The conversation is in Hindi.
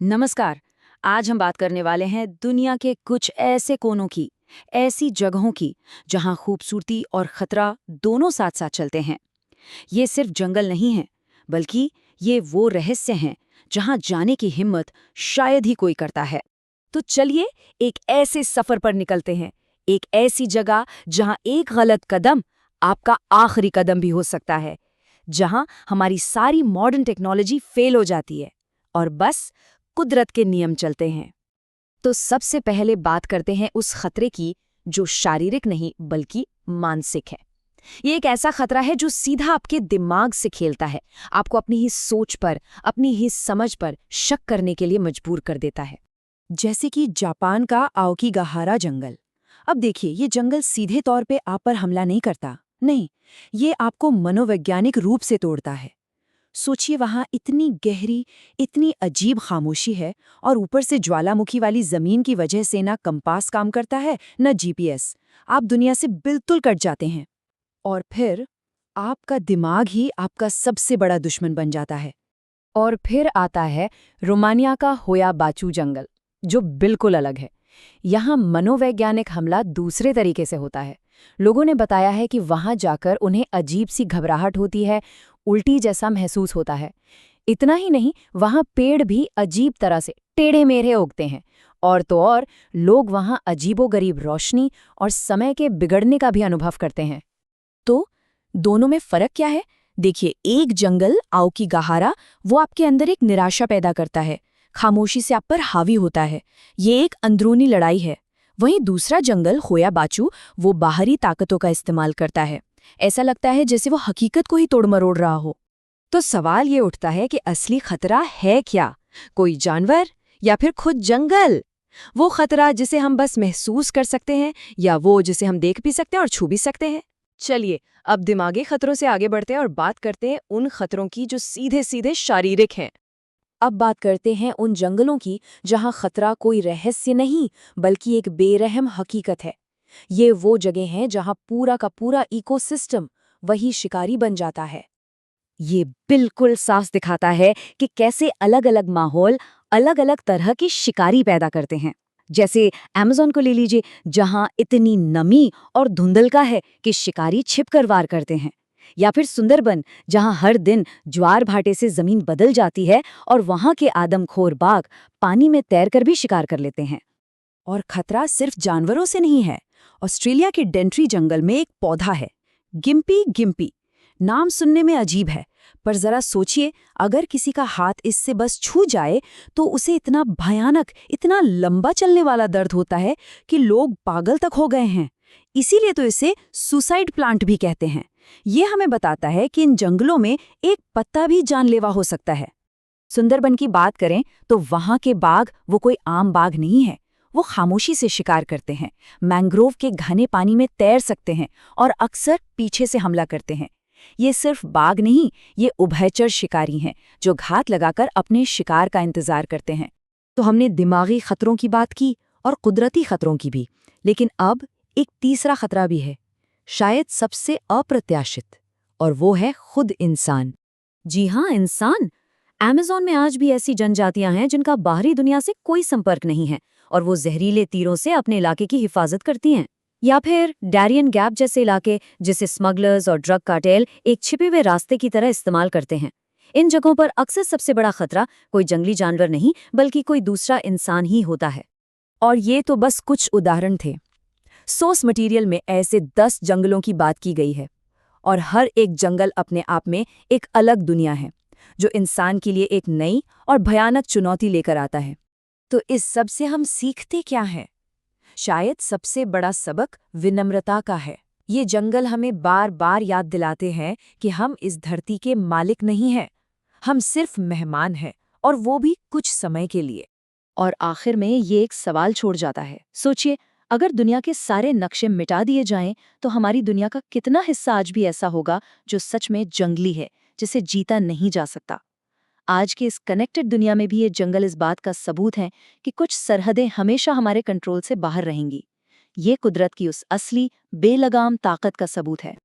नमस्कार। आज हम बात करने वाले हैं दुनिया के कुछ ऐसे कोनों की, ऐसी जगहों की जहां खूबसूरती और खतरा दोनों साथ साथ चलते हैं। ये सिर्फ जंगल नहीं है, बल्कि ये वो रहस्य हैं जहां जाने की हिम्मत शायद ही कोई करता है। तो चलिए एक ऐसे सफर पर निकलते हैं, एक ऐसी जगह जहां एक गलत कदम आपका आखिरी कदम भी हो सकता है, जहां हमारी सारी मॉडर्न टेक्नोलॉजी फेल हो जाती है और बस कुदरत के नियम चलते हैं। तो सबसे पहले बात करते हैं उस खतरे की जो शारीरिक नहीं बल्कि मानसिक है। ये एक ऐसा खतरा है जो सीधा आपके दिमाग से खेलता है, आपको अपनी ही सोच पर, अपनी ही समझ पर शक करने के लिए मजबूर कर देता है। जैसे कि जापान का आओकीगाहारा जंगल। अब देखिए, ये जंगल सीधे तौर पे आप पर हमला नहीं करता, नहीं, ये आपको मनोवैज्ञानिक रूप से तोड़ता है। सोचिए, वहां इतनी गहरी, इतनी अजीब खामोशी है और ऊपर से ज्वालामुखी वाली जमीन की वजह से ना कंपास काम करता है, न जीपीएस। आप दुनिया से बिल्कुल कट जाते हैं और फिर आपका दिमाग ही आपका सबसे बड़ा दुश्मन बन जाता है। और फिर आता है रोमानिया का होया बाचू जंगल, जो बिल्कुल अलग है। यहाँ मनोवैज्ञानिक हमला दूसरे तरीके से होता है। लोगों ने बताया है कि वहां जाकर उन्हें अजीब सी घबराहट होती है, उल्टी जैसा महसूस होता है। इतना ही नहीं, वहां पेड़ भी अजीब तरह से टेढ़े मेढ़े उगते हैं, और तो और लोग वहां अजीबोगरीब रोशनी और समय के बिगड़ने का भी अनुभव करते हैं। तो दोनों में फर्क क्या है? देखिए, एक जंगल आओकीगाहारा, वो आपके अंदर एक निराशा पैदा करता है, खामोशी से आप पर हावी होता है, ये एक अंदरूनी लड़ाई है। वहीं दूसरा जंगल होया बाचू, वो बाहरी ताकतों का इस्तेमाल करता है। ऐसा लगता है जैसे वो हकीकत को ही तोड़ मरोड़ रहा हो। तो सवाल ये उठता है कि असली खतरा है क्या? कोई जानवर या फिर खुद जंगल? वो खतरा जिसे हम बस महसूस कर सकते हैं, या वो जिसे हम देख भी सकते हैं और छू भी सकते हैं? चलिए अब दिमागी खतरों से आगे बढ़ते हैं और बात करते हैं उन खतरों की जो सीधे सीधे शारीरिक हैं। अब बात करते हैं उन जंगलों की जहां खतरा कोई रहस्य नहीं बल्कि एक बेरहम हकीकत है। ये वो जगह हैं जहां पूरा का पूरा इकोसिस्टम वही शिकारी बन जाता है। ये बिल्कुल साफ दिखाता है कि कैसे अलग अलग माहौल अलग अलग तरह की शिकारी पैदा करते हैं। जैसे अमेज़न को ले लीजिए, जहां इतनी नमी और धुंधलका है कि शिकारी छिपकर वार करते हैं। या फिर सुंदरबन, जहां हर दिन ज्वार भाटे से जमीन बदल जाती है और वहां के आदमखोर बाघ पानी में तैरकर भी शिकार कर लेते हैं। और खतरा सिर्फ जानवरों से नहीं है। ऑस्ट्रेलिया के डेंट्री जंगल में एक पौधा है, गिम्पी गिम्पी। नाम सुनने में अजीब है, पर जरा सोचिए, अगर किसी का हाथ इससे बस छू जाए तो उसे इतना भयानक, इतना लंबा चलने वाला दर्द होता है कि लोग पागल तक हो गए हैं। इसीलिए तो इसे सुसाइड प्लांट भी कहते हैं। ये हमें बताता है कि इन जंगलों में एक पत्ता भी जानलेवा हो सकता है। सुंदरबन की बात करें तो वहां के बाघ वो कोई आम बाघ नहीं है। वो खामोशी से शिकार करते हैं, मैंग्रोव के घने पानी में तैर सकते हैं और अक्सर पीछे से हमला करते हैं। ये सिर्फ बाघ नहीं, ये उभयचर शिकारी हैं जो घात लगाकर अपने शिकार का इंतजार करते हैं। तो हमने दिमागी खतरों की बात की और कुदरती खतरों की भी, लेकिन अब एक तीसरा खतरा भी है, शायद सबसे अप्रत्याशित, और वो है खुद इंसान। जी हाँ, इंसान। अमेज़न में आज भी ऐसी जनजातियां हैं जिनका बाहरी दुनिया से कोई संपर्क नहीं है, और वो जहरीले तीरों से अपने इलाके की हिफाजत करती हैं। या फिर डैरियन गैप जैसे इलाके, जिसे स्मगलर्स और ड्रग कार्टेल एक छिपे हुए रास्ते की तरह इस्तेमाल करते हैं। इन जगहों पर अक्सर सबसे बड़ा खतरा कोई जंगली जानवर नहीं बल्कि कोई दूसरा इंसान ही होता है। और ये तो बस कुछ उदाहरण थे। सोर्स मटेरियल में ऐसे 10 जंगलों की बात की गई है, और हर एक जंगल अपने आप में एक अलग दुनिया है, जो इंसान के लिए एक नई और भयानक चुनौती लेकर आता है। तो इस सब से हम सीखते क्या हैं? शायद सबसे बड़ा सबक विनम्रता का है। ये जंगल हमें बार बार याद दिलाते हैं कि हम इस धरती के मालिक नहीं हैं, हम सिर्फ मेहमान हैं, और वो भी कुछ समय के लिए। और आखिर में ये एक सवाल छोड़ जाता है, सोचिए, अगर दुनिया के सारे नक्शे मिटा दिए जाएं तो हमारी दुनिया का कितना हिस्सा आज भी ऐसा होगा जो सच में जंगली है, जिसे जीता नहीं जा सकता। आज के इस कनेक्टेड दुनिया में भी ये जंगल इस बात का सबूत है कि कुछ सरहदें हमेशा हमारे कंट्रोल से बाहर रहेंगी। ये कुदरत की उस असली बेलगाम ताकत का सबूत है।